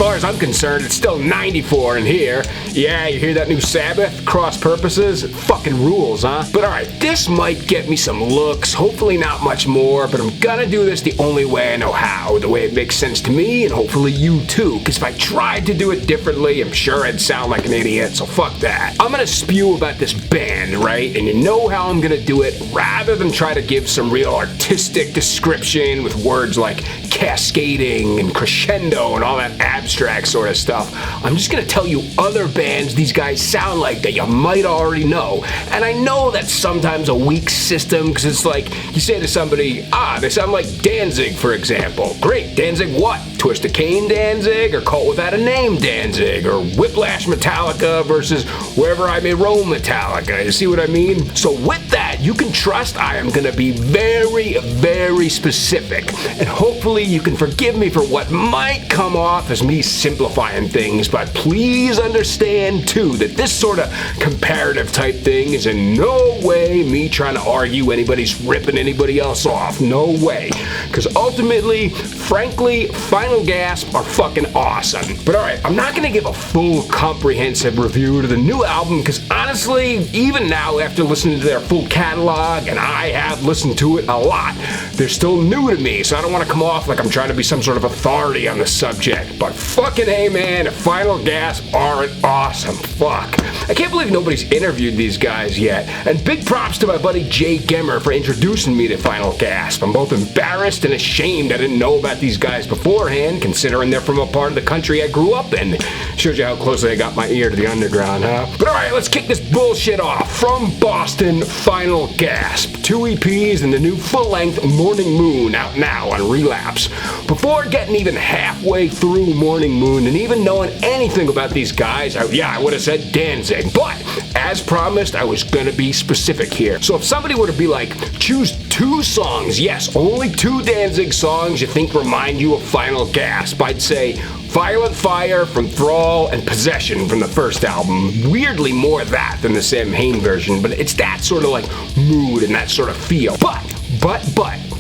far as I'm concerned, it's still 94 in here. Yeah, you hear that new Sabbath? Cross purposes? It fucking rules, huh? But alright, this might get me some looks, hopefully not much more, but I'm gonna do this the only way I know how, the way it makes sense to me, and hopefully you too, because if I tried to do it differently, I'm sure I'd sound like an idiot, so fuck that. I'm gonna spew about this band, right? And you know how I'm gonna do it, rather than try to give some real artistic description with words like cascading and crescendo and all that abstract sort of stuff. I'm just gonna tell you other bands these guys sound like that you might already know. And I know that's sometimes a weak system, because it's like, you say to somebody, they sound like Danzig, for example. Great, Danzig what? Twist of Cain Danzig, or Cult Without a Name Danzig, or Whiplash Metallica versus Wherever I May Roam Metallica. You see what I mean? So with that, you can trust I am gonna be very, very specific. And hopefully you can forgive me for what might come off as me simplifying things, but please understand too that this sort of comparative type thing is in no way me trying to argue anybody's ripping anybody else off. No way. Because ultimately, frankly, Final Gasp are fucking awesome. But alright, I'm not gonna give a full comprehensive review to the new album, because honestly, even now after listening to their full catalog, and I have listened to it a lot, they're still new to me, so I don't want to come off like I'm trying to be some sort of authority on the subject. But fucking hey man, Final Gasp are awesome. Fuck. I can't believe nobody's interviewed these guys yet. And big props to my buddy Jay Gemmer for introducing me to Final Gasp. I'm both embarrassed and ashamed I didn't know about these guys beforehand, considering they're from a part of the country I grew up in. Shows you how closely I got my ear to the underground, huh? But alright, let's kick this bullshit off. From Boston, Final Gasp. 2 EPs and the new full-length Mourning Moon out now on Relapse. Before getting even halfway through Mourning Moon and even knowing anything about these guys, I would have said Danzig. But, as promised, I was gonna be specific here. So if somebody were to be like, choose 2 songs, yes, only 2 Danzig songs you think remind you of Final Gasp, I'd say Violent Fire from Thrall and Possession from the first album. Weirdly more that than the Samhain version, but it's that sort of like mood and that sort of feel. But,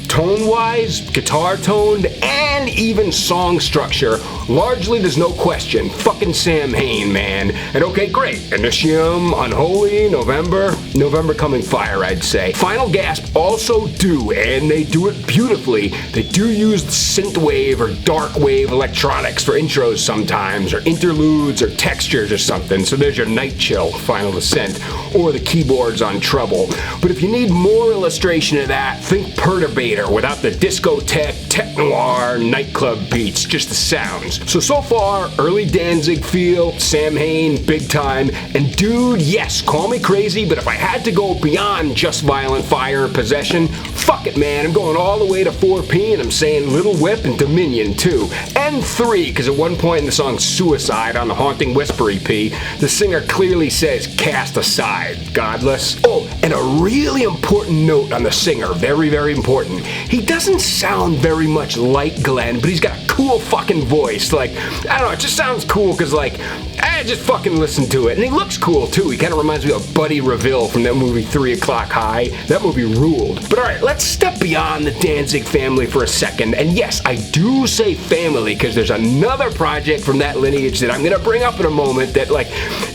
tone-wise, guitar toned, and even song structure, largely there's no question, fucking Samhain, man. And okay, great, Initium, Unholy, November Coming Fire, I'd say. Final Gasp also do, and they do it beautifully, they do use synthwave or dark wave electronics for intros sometimes, or interludes, or textures or something, so there's your Night Chill, Final Descent, or the keyboards on Trouble. But if you need more illustration of that, think Perturbator, without the discotheque, tech-noir, nightclub beats, just the sounds. So far, early Danzig feel, Samhain, big time, and dude, yes, call me crazy, but if I had to go beyond just Violent Fire and Possession, fuck it, man, I'm going all the way to 4P, and I'm saying Little Whip and Dominion, too. And 3, because at one point in the song Suicide on the Haunting Whisper EP, the singer clearly says, cast aside, godless. Oh, and a really important note on the singer, very, very important. He doesn't sound very much like Glenn, but he's got a cool fucking voice. Like, I don't know, it just sounds cool because, like, I just fucking listen to it. And he looks cool, too. He kind of reminds me of Buddy Reville from that movie 3 O'Clock High. That movie ruled. But alright, let's step beyond the Danzig family for a second. And yes, I do say family because there's another project from that lineage that I'm going to bring up in a moment that, like,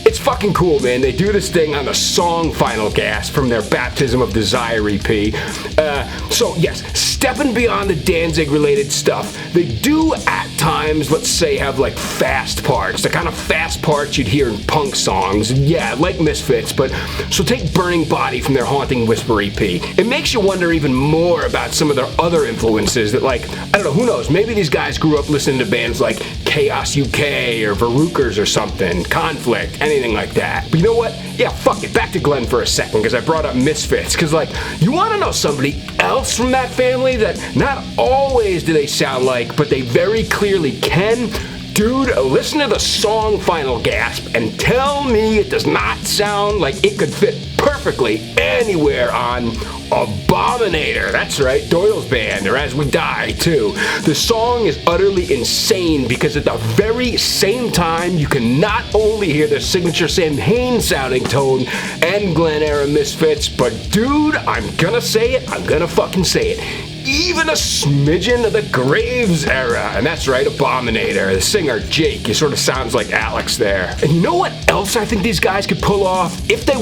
it's fucking cool, man. They do this thing on the song Final Gasp from their Baptism of Desire EP. So, yes, stepping beyond the Danzig-related stuff, they do at times, let's say, have like fast parts, the kind of fast parts you'd hear in punk songs. Yeah, like Misfits, but so take Burning Body from their Haunting Whisper EP. It makes you wonder even more about some of their other influences that, like, I don't know, who knows, maybe these guys grew up listening to bands like Chaos UK or Varukers or something, Conflict, anything like that. But you know what? Yeah, fuck it, back to Glenn for a second, because I brought up Misfits, because, like, you want to know somebody else from that family that not always do they sound like, but they very clearly can? Dude, listen to the song Final Gasp and tell me it does not sound like it could fit perfectly anywhere on ABOMINATOR. That's right, DOYLE's band, or As We Die, too. The song is utterly insane because at the very same time, you can not only hear their signature Samhain sounding tone and Glenn era Misfits, but dude, I'm gonna say it, I'm gonna fucking say it. even a smidgen of the Graves era. And that's right, Abominator. The singer, Jake, he sort of sounds like Alex there. And you know what else I think these guys could pull off? If they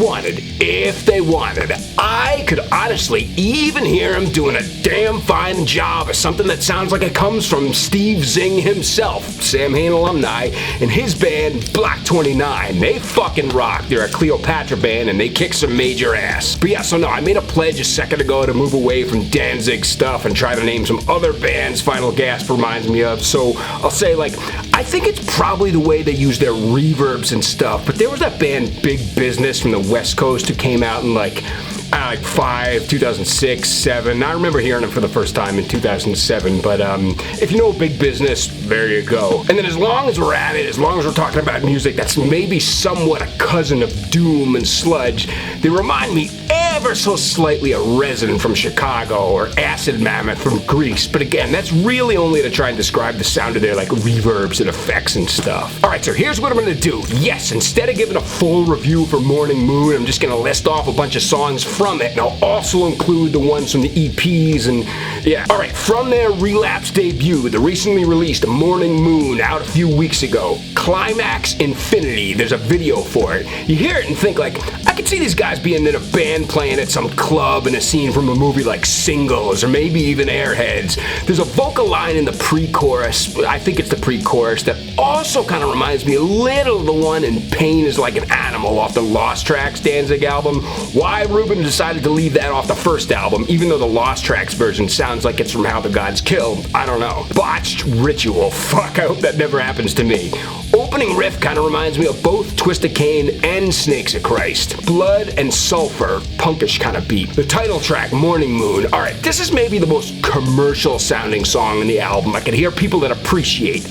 wanted. I could honestly even hear him doing a damn fine job of something that sounds like it comes from Steve Zing himself, Samhain alumni, and his band, Black 29. They fucking rock. They're a Cleopatra band, and they kick some major ass. But yeah, so no, I made a pledge a second ago to move away from Danzig stuff and try to name some other bands Final Gasp reminds me of. So I'll say, like, I think it's probably the way they use their reverbs and stuff. But there was that band Big Business from the West Coast who came out in like 2006, 7. I remember hearing them for the first time in 2007, but if you know Big Business, there you go. And then as long as we're at it, as long as we're talking about music that's maybe somewhat a cousin of doom and sludge, they remind me ever so slightly of Resin from Chicago or Acid Mammoth from Greece, but again, that's really only to try and describe the sound of their like reverbs and effects and stuff. Alright, so here's what I'm gonna do. Yes, instead of giving a full review for Mourning Moon, I'm just gonna list off a bunch of songs from it, and I'll also include the ones from the EPs and yeah. Alright, from their Relapse debut, the recently released Mourning Moon out a few weeks ago, Climax Infinity, there's a video for it. You hear it and think like, I could see these guys being in a band playing at some club in a scene from a movie like Singles or maybe even Airheads. There's a vocal line in the pre-chorus, I think it's the pre-chorus, that also kind of reminds me a little of the one in Pain is Like an Animal off the Lost Tracks Danzig album. Why Ruben decided to leave that off the first album, even though the Lost Tracks version sounds like it's from How the Gods Kill, I don't know. Botched Ritual, fuck, I hope that never happens to me. Opening riff kind of reminds me of both Twisted Cain and Snakes of Christ. Blood and Sulfur, punkish kind of beat. The title track, Mourning Moon. Alright, this is maybe the most commercial sounding song in the album. I can hear people that appreciate,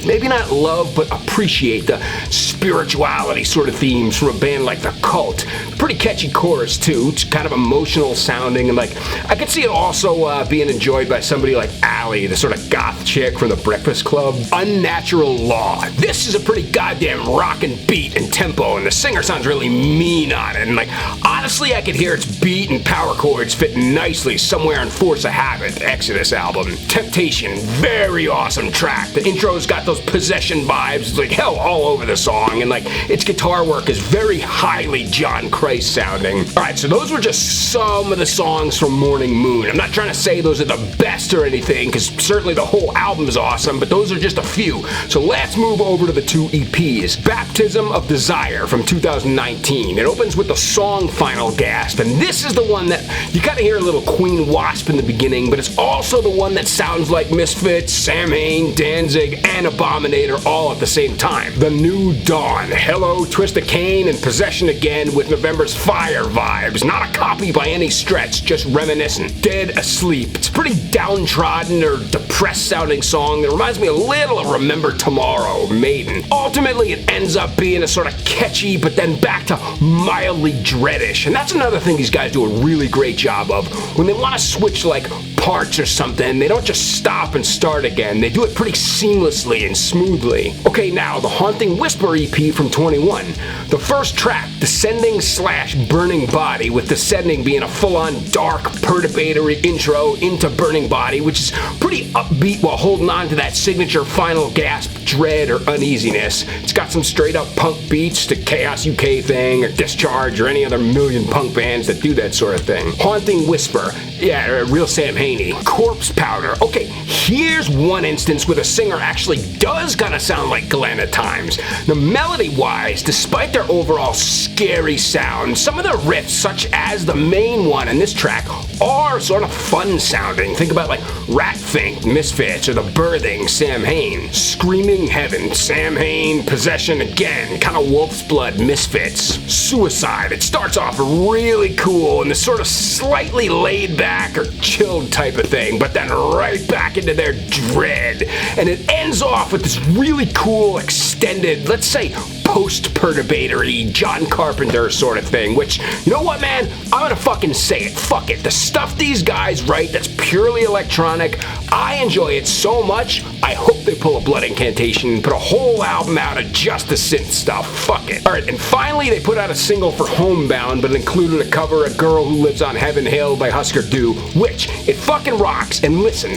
maybe not love, but appreciate the spirituality sort of themes from a band like The Cult. Pretty catchy chorus too. It's kind of emotional sounding, and like, I could see it also being enjoyed by somebody like Allie, the sort of goth chick from The Breakfast Club. Unnatural Law. This is a pretty goddamn rockin' beat and tempo, and the singer sounds really mean on it, and like, honestly, I could hear its beat and power chords fit nicely somewhere in Force of Habit, the Exodus album. Temptation, very awesome track. The intro's got those possession vibes, it's like hell all over the song, and like, its guitar work is very highly John Christ sounding. Alright, so those were just some of the songs from Mourning Moon. I'm not trying to say those are the best or anything, because certainly the whole album is awesome, but those are just a few. So let's move over to the two EPs. Baptism of Desire from 2019. It opens with the song Final Gasp, and this is the one that you kind of hear a little Queen Wasp in the beginning, but it's also the one that sounds like Misfits, Samhain, Danzig, and Abominator all at the same time. The New Dawn. Hello, Twisted Cain, and Possession again with November's Fire vibes. Not a copy by any stretch, just reminiscent. Dead Asleep. It's a pretty downtrodden or depressed sounding song that reminds me a little of Remember Tomorrow, Maiden. Ultimately, it ends up being a sort of catchy, but then back to mildly dreadish, and that's another thing these guys do a really great job of. When they want to switch like parts or something, they don't just stop and start again. They do it pretty seamlessly and smoothly. Okay, now the Haunting Whisper EP from 21. The first track, Descending/Burning Body, with Descending being a full-on dark, perturbatory intro into Burning Body, which is pretty upbeat while holding on to that signature Final Gasp dread or uneasiness. It's got some straight-up punk beats, the Chaos UK thing, or Discharge, or any other million punk bands that do that sort of thing. Haunting Whisper, yeah, real Samhain-y. Corpse Powder. Okay, here's one instance where the singer actually does kind of sound like Glenn at times. Now, melody-wise, despite their overall scary sound, some of the riffs, such as the main one in this track, are sort of fun-sounding. Think about like Rat Fink, Misfits, or The Birthing, Samhain. Screaming Heaven, Samhain. Possession again, kind of Wolf's Blood, Misfits. Suicide. It starts off really cool in this sort of slightly laid-back or chilled type of thing, but then right back into their dread. And it ends off with this really cool, extended, let's say, post-perturbatory John Carpenter sort of thing, which, you know what, man? I'm gonna fucking say it. Fuck it. The stuff these guys write that's purely electronic, I enjoy it so much, I hope they pull a blood incantation and put a whole album out of just the synth stuff. Fuck it. Alright, and finally they put out a single for Homebound, but it included a cover of Girl Who Lives on Heaven Hill by Husker Du, which it fucking rocks. And listen,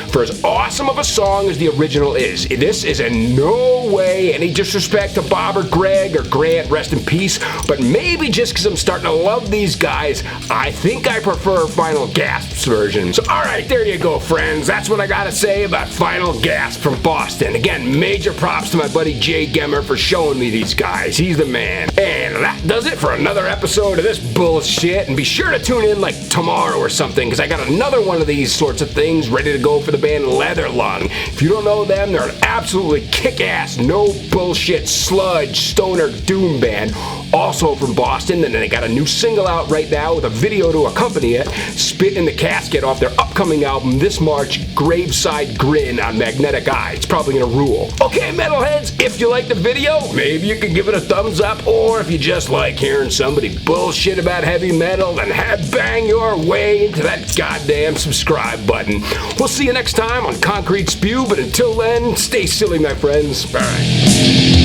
for as awesome of a song as the original is, this is in no way any disrespect to Bob or Greg or Grant, rest in peace, but maybe just because I'm starting to love these guys, I think I prefer Final Gasp's version. So alright, there you go, friends. That's what I gotta say about Final Gasp from Boston. Again, major props to my buddy Jay Gemmer for showing me these guys. He's the man. And that does it for another episode of this bullshit. And be sure to tune in like tomorrow or something, because I got another one of these sorts of things ready to go for the band Leatherlung. If you don't know them, they're an absolutely kick-ass, no bullshit, sludge, stoner doom band. Also from Boston, and they got a new single out right now with a video to accompany it, Spit in the Casket, off their upcoming album this March, Graveside Grin on Magnetic Eye. It's probably gonna rule. Okay, metalheads, if you like the video, maybe you can give it a thumbs up, or if you just like hearing somebody bullshit about heavy metal, then bang your way into that goddamn subscribe button. We'll see you next time on Concrete Spew, but until then, stay silly, my friends. Bye.